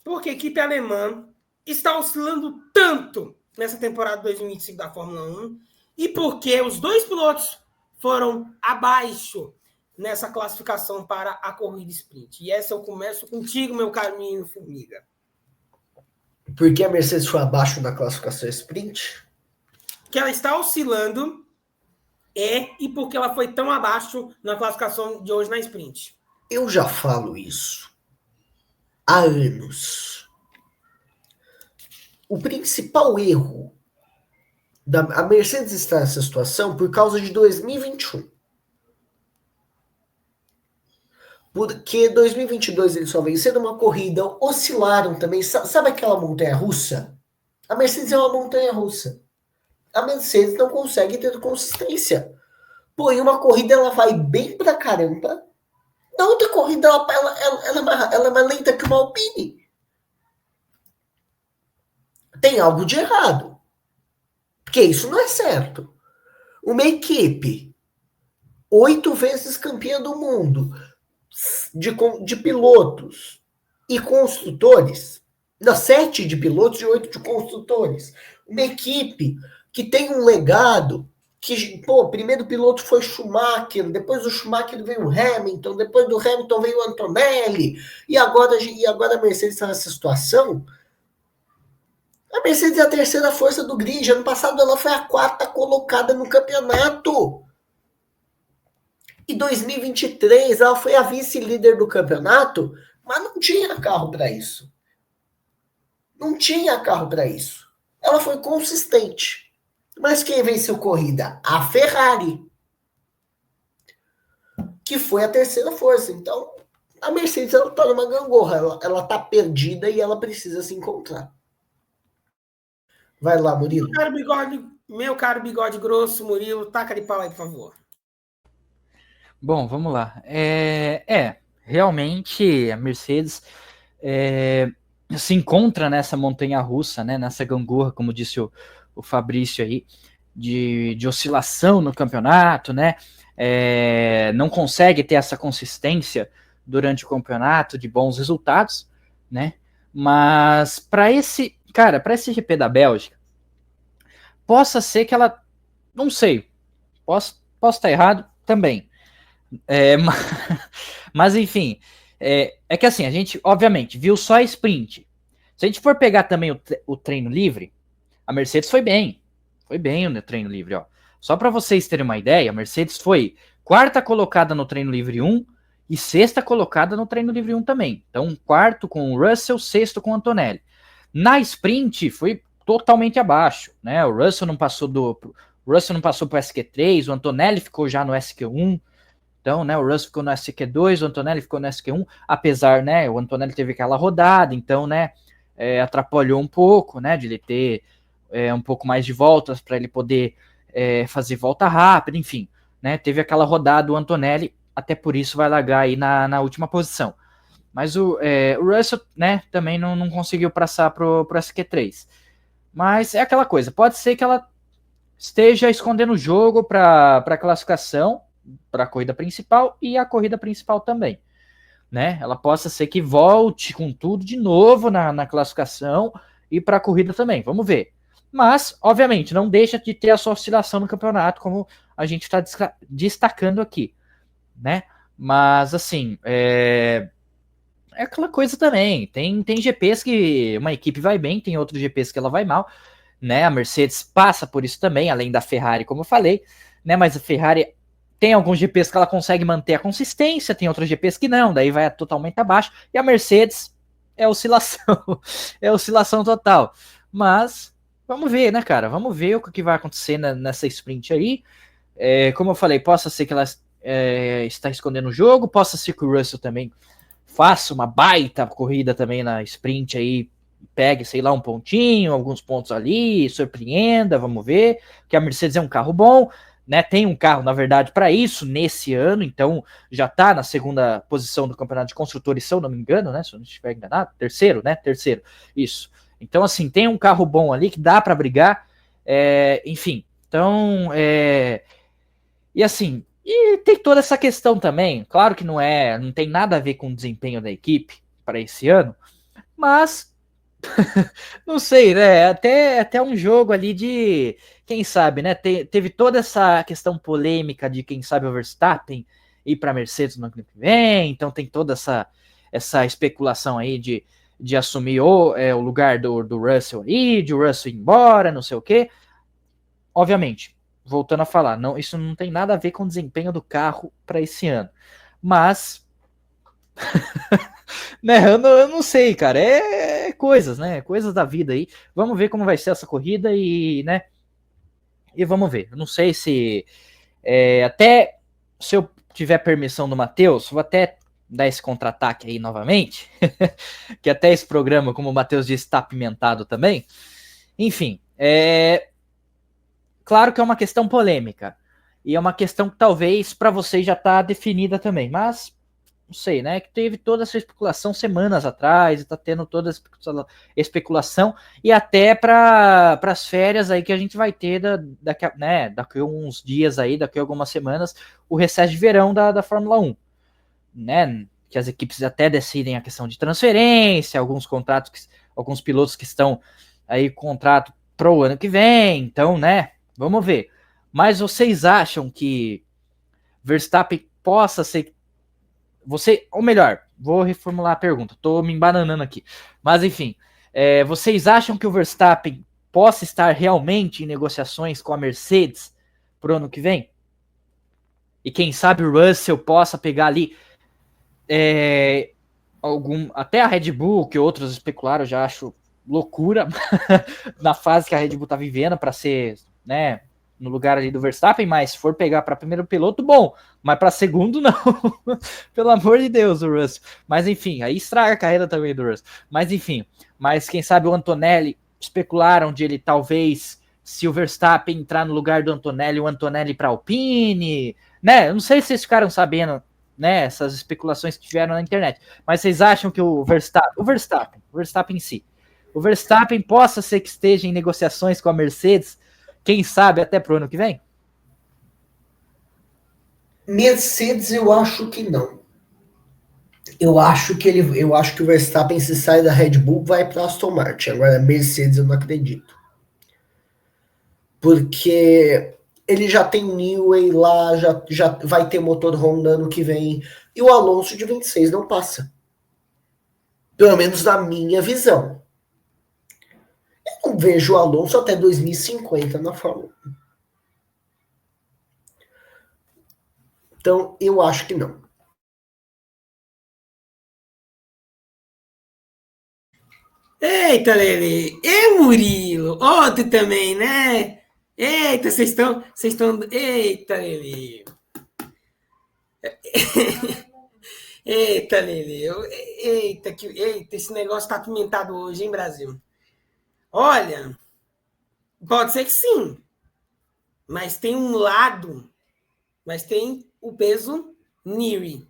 Porque a equipe alemã está oscilando tanto nessa temporada 2025 da Fórmula 1 e porque os dois pilotos foram abaixo nessa classificação para a corrida sprint. E essa eu começo contigo, meu caro menino Formiga. Por que a Mercedes foi abaixo na classificação sprint? Que ela está oscilando e porque ela foi tão abaixo na classificação de hoje na sprint. Eu já falo isso há anos. O principal erro a Mercedes está nessa situação por causa de 2021. Porque 2022 eles só venceram uma corrida, oscilaram também. Sabe aquela montanha-russa? A Mercedes é uma montanha-russa. A Mercedes não consegue ter consistência. Pô, em uma corrida ela vai bem pra caramba. Na outra corrida ela é mais lenta que uma Alpine. Tem algo de errado. Porque isso não é certo. Uma equipe 8 vezes campeã do mundo de pilotos e construtores, 7 de pilotos e 8 de construtores. Uma equipe que tem um legado que, o primeiro piloto foi Schumacher, depois do Schumacher veio o Hamilton, depois do Hamilton veio o Antonelli, e agora a Mercedes está nessa situação. A Mercedes é a terceira força do grid. Ano passado ela foi a 4ª colocada no campeonato. Em 2023 ela foi a vice-líder do campeonato, mas não tinha carro para isso. Não tinha carro para isso. Ela foi consistente. Mas quem venceu corrida? A Ferrari, que foi a terceira força. Então, a Mercedes ela tá numa gangorra, ela tá perdida e ela precisa se encontrar. Vai lá, Murilo. Meu caro bigode grosso, Murilo, taca de pau aí, por favor. Bom, vamos lá. Realmente a Mercedes se encontra nessa montanha-russa, né, nessa gangorra, como disse o Fabrício aí, de oscilação no campeonato, né? Não consegue ter essa consistência durante o campeonato de bons resultados, né? Mas para esse GP da Bélgica, possa ser que ela, não sei, posso estar errado também. Mas enfim, é que assim, a gente obviamente viu só a sprint. Se a gente for pegar também o treino livre, a Mercedes foi bem no treino livre, ó. Só para vocês terem uma ideia, a Mercedes foi quarta colocada no treino livre 1 e sexta colocada no treino livre 1 também. Então, quarto com o Russell, sexto com o Antonelli. Na sprint foi totalmente abaixo, né? O Russell não passou pro SQ3, o Antonelli ficou já no SQ1. Então, né, o Russell ficou no SQ2, o Antonelli ficou no SQ1, apesar, né, o Antonelli teve aquela rodada, então, né, atrapalhou um pouco, né, de ele ter um pouco mais de voltas para ele poder fazer volta rápida, enfim, né, teve aquela rodada, o Antonelli, até por isso vai largar aí na última posição. Mas o Russell, né, também não conseguiu passar pro SQ3. Mas é aquela coisa, pode ser que ela esteja escondendo o jogo para a classificação, para a corrida principal e a corrida principal também, né? Ela possa ser que volte com tudo de novo na classificação e para a corrida também, vamos ver. Mas, obviamente, não deixa de ter a sua oscilação no campeonato, como a gente está destacando aqui, né? Mas, assim, é aquela coisa também. Tem GPs que uma equipe vai bem, tem outros GPs que ela vai mal, né? A Mercedes passa por isso também, além da Ferrari, como eu falei, né? Mas a Ferrari tem alguns GPs que ela consegue manter a consistência, tem outros GPs que não, daí vai totalmente abaixo. E a Mercedes é oscilação, é oscilação total. Mas vamos ver, né, cara? Vamos ver o que vai acontecer nessa sprint aí. Como eu falei, possa ser que ela está escondendo o jogo, possa ser que o Russell também faça uma baita corrida também na sprint aí, pegue, sei lá, um pontinho, alguns pontos ali, surpreenda, vamos ver, que a Mercedes é um carro bom, né? Tem um carro, na verdade, para isso nesse ano, então já tá na segunda posição do campeonato de construtores, se eu não me engano, né? Se eu não estiver enganado, terceiro, isso. Então, assim, tem um carro bom ali que dá para brigar, enfim. Então, e assim, e tem toda essa questão também, claro que não tem nada a ver com o desempenho da equipe para esse ano, mas não sei, né? Até um jogo ali de, quem sabe, né? Teve toda essa questão polêmica de quem sabe o Verstappen ir para Mercedes no ano que vem, então tem toda essa especulação aí de assumir o lugar do Russell aí, de o Russell ir embora, não sei o quê. Obviamente, voltando a falar, isso não tem nada a ver com o desempenho do carro para esse ano, mas né, eu não sei, cara, coisas, né, coisas da vida aí. Vamos ver como vai ser essa corrida e, né, e vamos ver. Eu não sei se até se eu tiver permissão do Matheus, vou até dar esse contra-ataque aí novamente, que até esse programa, como o Matheus disse, está apimentado também. Enfim, claro que é uma questão polêmica. E é uma questão que talvez para vocês já está definida também. Mas, não sei, né? Que teve toda essa especulação semanas atrás. E está tendo toda essa especulação. E até para as férias aí que a gente vai ter daqui a uns dias aí, daqui a algumas semanas, o recesso de verão da Fórmula 1. Né? Que as equipes até decidem a questão de transferência, alguns pilotos que estão aí com contrato pro ano que vem. Então, né? Vamos ver. Mas vocês acham que Verstappen possa ser... ou melhor, vou reformular a pergunta. Tô me embananando aqui. Mas, enfim. Vocês acham que o Verstappen possa estar realmente em negociações com a Mercedes pro ano que vem? E quem sabe o Russell possa pegar ali até a Red Bull, que outros especularam, eu já acho loucura na fase que a Red Bull tá vivendo para ser né, no lugar ali do Verstappen, mas se for pegar para primeiro piloto, bom, mas para segundo não. Pelo amor de Deus, o Russell. Mas enfim, aí estraga a carreira também do Russell. Mas enfim, mas quem sabe o Antonelli, especularam de ele talvez, se o Verstappen entrar no lugar do Antonelli, o Antonelli para Alpine, né? Eu não sei se vocês ficaram sabendo, né, essas especulações que tiveram na internet, mas vocês acham que o Verstappen em si, o Verstappen possa ser que esteja em negociações com a Mercedes, quem sabe até pro ano que vem? Mercedes, eu acho que não. Eu acho que o Verstappen, se sai da Red Bull, vai para Aston Martin. Agora, Mercedes eu não acredito. Porque ele já tem Newey lá, já vai ter motor Honda ano que vem. E o Alonso de 26 não passa. Pelo menos na minha visão. Eu não vejo o Alonso até 2050 na Fórmula 1. Então, eu acho que não. Eita, Lele! E Murilo? Outro também, né? Eita, vocês estão. Eita, Lele! Eita, Lele! Eita, esse negócio tá apimentado hoje, hein, Brasil? Olha, pode ser que sim. Mas tem um lado. Mas tem o peso Newey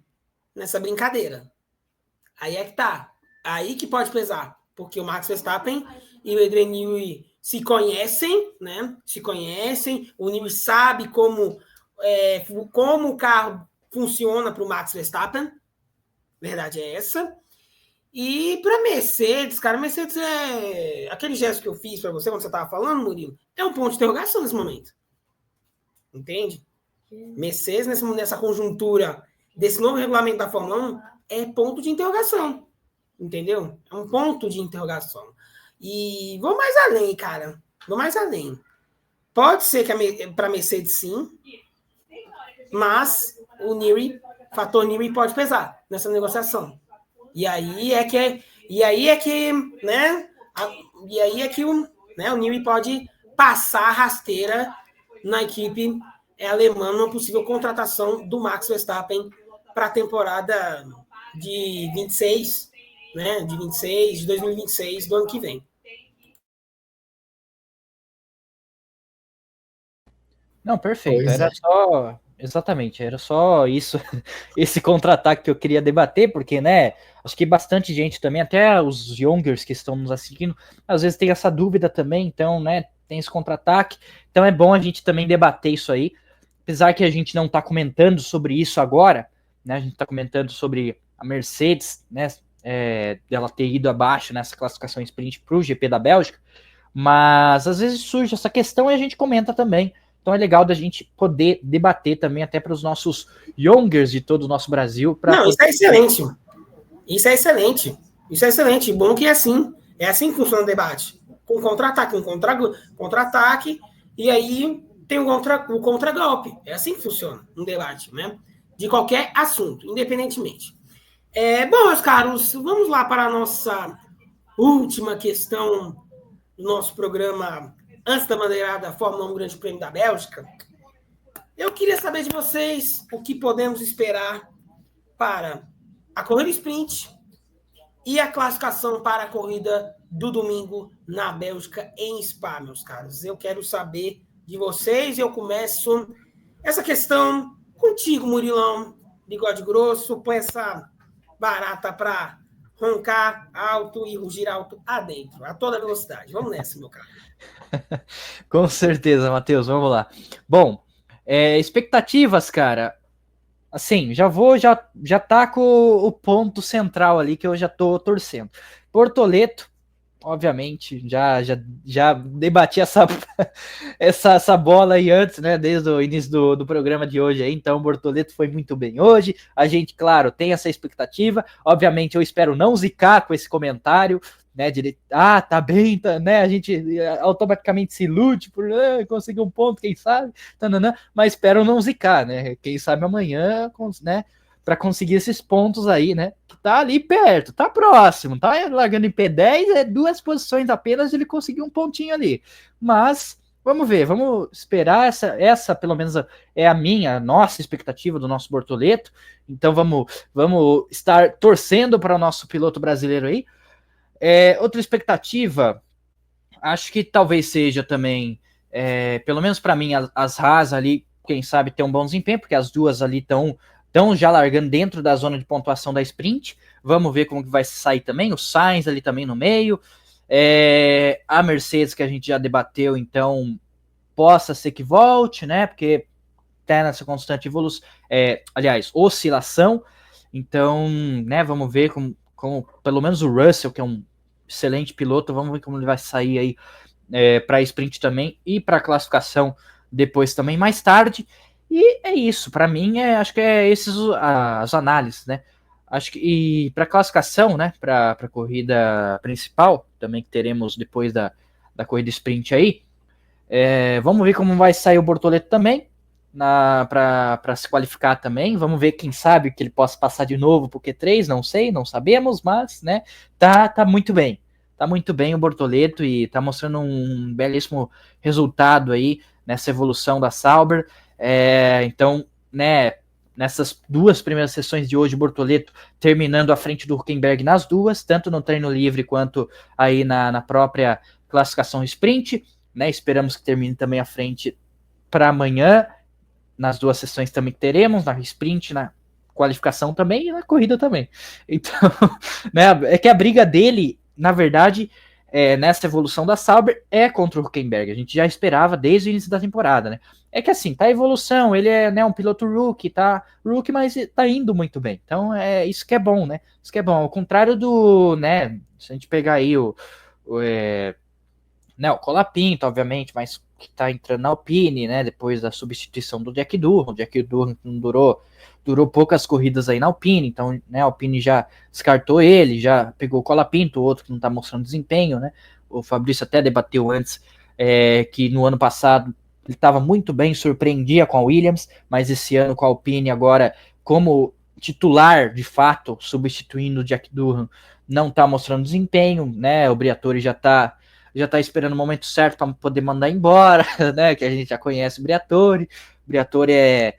nessa brincadeira. Aí é que tá. Aí que pode pesar. Porque o Max Verstappen e o Adrian Newey se conhecem, né? Se conhecem. O Newey sabe como o carro funciona para o Max Verstappen. Verdade é essa. E para Mercedes, cara, Mercedes é... Aquele gesto que eu fiz para você quando você estava falando, Murilo, é um ponto de interrogação nesse momento. Entende? Mercedes, nessa conjuntura desse novo regulamento da Fórmula 1, é ponto de interrogação. Entendeu? É um ponto de interrogação. E vou mais além, cara. Vou mais além. Pode ser que para Mercedes, sim, mas o fator Newey pode pesar nessa negociação. E aí é que o Newey pode passar a rasteira na equipe alemã numa possível contratação do Max Verstappen para a temporada de 26, né? De 2026 do ano que vem. Não, perfeito. Era só isso, esse contra-ataque que eu queria debater, porque, né, acho que bastante gente também, até os youngers que estão nos assistindo, às vezes tem essa dúvida também, então, né, tem esse contra-ataque, então é bom a gente também debater isso aí, apesar que a gente não está comentando sobre isso agora, né, a gente está comentando sobre a Mercedes, né, dela ter ido abaixo nessa classificação sprint para o GP da Bélgica, mas às vezes surge essa questão e a gente comenta também. Então é legal da gente poder debater também até para os nossos youngers de todo o nosso Brasil. Não, isso é excelente. Isso é excelente. Isso é excelente. Bom que é assim. É assim que funciona o debate. Com contra-ataque, contra-ataque, e aí tem o contra-golpe. É assim que funciona um debate, né? De qualquer assunto, independentemente. Bom, meus caros, vamos lá para a nossa última questão do nosso programa antes da bandeirada Fórmula 1 Grande Prêmio da Bélgica. Eu queria saber de vocês o que podemos esperar para a corrida sprint e a classificação para a corrida do domingo na Bélgica em Spa, meus caros. Eu quero saber de vocês. Eu começo essa questão contigo, Murilão, bigode grosso, põe essa barata para roncar alto e rugir alto adentro, a toda velocidade. Vamos nessa, meu cara. Com certeza, Matheus, vamos lá. Bom, expectativas, cara, assim, já taco o ponto central ali que eu já tô torcendo. Bortoleto, obviamente, já debati essa bola aí antes, né, desde o início do programa de hoje aí, então o Bortoleto foi muito bem hoje, a gente, claro, tem essa expectativa, obviamente eu espero não zicar com esse comentário, né, tá bem, tá, né, a gente automaticamente se ilude por conseguir um ponto, quem sabe, mas espero não zicar, né, quem sabe amanhã, né, para conseguir esses pontos aí, né, que tá ali perto, tá próximo, tá largando em P10, 2 posições apenas ele conseguiu um pontinho ali, mas Vamos ver, vamos esperar. Essa pelo menos é a nossa expectativa do nosso Bortoleto. Então vamos estar torcendo para o nosso piloto brasileiro aí. Outra expectativa, acho que talvez seja também, pelo menos para mim, as Haas ali, quem sabe ter um bom desempenho, porque as duas ali estão já largando dentro da zona de pontuação da sprint. Vamos ver como que vai sair também. O Sainz ali também no meio. A Mercedes, que a gente já debateu, então possa ser que volte, né? Porque tá nessa constante evolução, oscilação. Então, né, vamos ver como pelo menos o Russell, que é um excelente piloto, vamos ver como ele vai sair aí para a sprint também e para a classificação depois também mais tarde. E é isso, para mim, acho que esses as análises, né? Acho que e para classificação, né, para a corrida principal, também que teremos depois da corrida sprint aí, vamos ver como vai sair o Bortoleto também, para se qualificar também. Vamos ver, quem sabe, que ele possa passar de novo pro Q3, não sei, não sabemos, mas, né, tá muito bem. Tá muito bem o Bortoleto e tá mostrando um belíssimo resultado aí nessa evolução da Sauber. Então, né, nessas duas primeiras sessões de hoje, o Bortoleto terminando à frente do Hülkenberg nas duas, tanto no treino livre quanto aí na própria classificação sprint, né? Esperamos que termine também à frente para amanhã, nas duas sessões também que teremos, na sprint, na qualificação também e na corrida também. Então, né, é que a briga dele, na verdade, nessa evolução da Sauber é contra o Hülkenberg. A gente já esperava desde o início da temporada, né? É que assim, tá evolução, ele é, né, um piloto rookie, mas tá indo muito bem. Então, isso que é bom, né? Isso que é bom. Ao contrário do, né, se a gente pegar aí o Colapinto, obviamente, mas que tá entrando na Alpine, né, depois da substituição do Jack Durham. O Jack Durham durou poucas corridas aí na Alpine, então, né, a Alpine já descartou ele, já pegou o Colapinto, o outro que não tá mostrando desempenho, né. O Fabrício até debateu antes que no ano passado ele estava muito bem, surpreendia com a Williams, mas esse ano com a Alpine agora como titular, de fato, substituindo o Jack Durham, não tá mostrando desempenho, né, o Briatore já tá esperando o momento certo para poder mandar embora, né? Que a gente já conhece o Briatore. O Briatore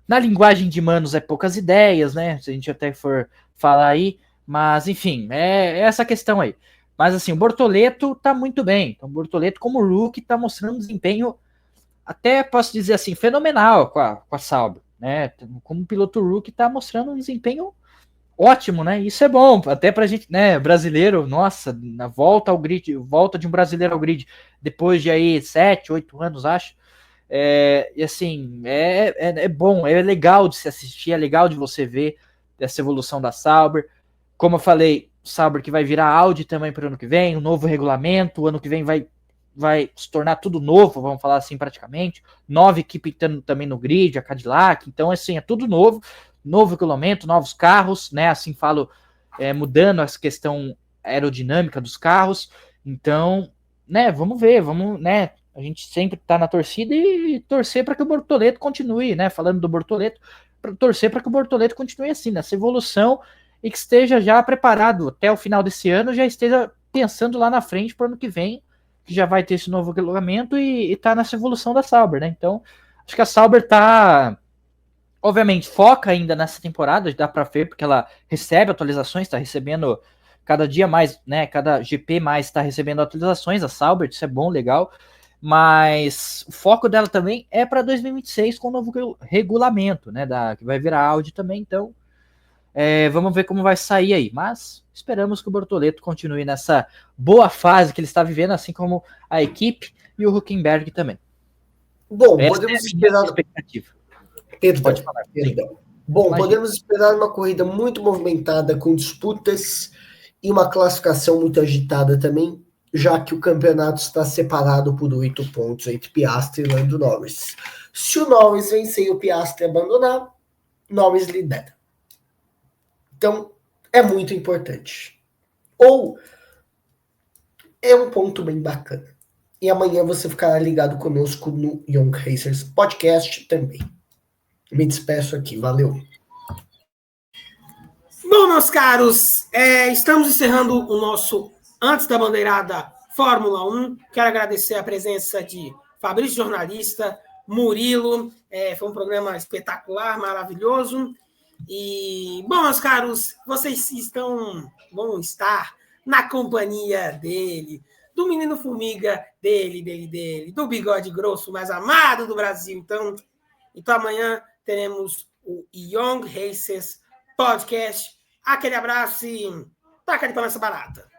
na linguagem de manos, poucas ideias, né? Se a gente até for falar aí. Mas, enfim, é essa questão aí. Mas, assim, o Bortoleto tá muito bem. Então, o Bortoleto, como rookie, tá mostrando um desempenho, até posso dizer assim, fenomenal com a Sauber, né? Como piloto rookie, tá mostrando um desempenho ótimo, né? Isso é bom, até pra gente, né, brasileiro, nossa, na volta ao grid, volta de um brasileiro ao grid, depois de aí 7, 8 anos, acho. E assim, é bom, é legal de se assistir, é legal de você ver essa evolução da Sauber. Como eu falei, Sauber que vai virar Audi também para o ano que vem, um novo regulamento, o ano que vem vai se tornar tudo novo, vamos falar assim praticamente. Nova equipe também no grid, a Cadillac, então assim, é tudo novo. Novo regulamento, novos carros, né? Assim falo, mudando essa questão aerodinâmica dos carros. Então, né? Vamos ver, né? A gente sempre tá na torcida e torcer para que o Bortoleto continue, né? Falando do Bortoleto, torcer para que o Bortoleto continue assim, nessa evolução e que esteja já preparado até o final desse ano, já esteja pensando lá na frente para o ano que vem, que já vai ter esse novo regulamento e tá nessa evolução da Sauber, né? Então, acho que a Sauber tá. Obviamente, foca ainda nessa temporada, dá para ver, porque ela recebe atualizações, está recebendo cada dia mais, né? Cada GP mais está recebendo atualizações, a Sauber, isso é bom, legal. Mas o foco dela também é para 2026 com o novo regulamento, né? Que vai virar Audi também, então vamos ver como vai sair aí. Mas esperamos que o Bortoleto continue nessa boa fase que ele está vivendo, assim como a equipe e o Hülkenberg também. Bom, podemos esperar. Expectativa. Pode falar. Perdão. Bom, imagina. Podemos esperar uma corrida muito movimentada, com disputas e uma classificação muito agitada também, já que o campeonato está separado por 8 pontos entre Piastri e Lando Norris. Se o Norris vencer e o Piastri abandonar, Norris lidera. Então, é muito importante. Ou é um ponto bem bacana. E amanhã você ficará ligado conosco no Young Racers Podcast também. Me despeço aqui, valeu. Bom, meus caros, estamos encerrando o nosso Antes da Bandeirada Fórmula 1. Quero agradecer a presença de Fabrício, jornalista, Murilo, foi um programa espetacular, maravilhoso. E, bom, meus caros, vocês vão estar na companhia dele, do menino formiga dele, do bigode grosso mais amado do Brasil. Então amanhã teremos o Young Races Podcast. Aquele abraço e taca de pau nessa barata.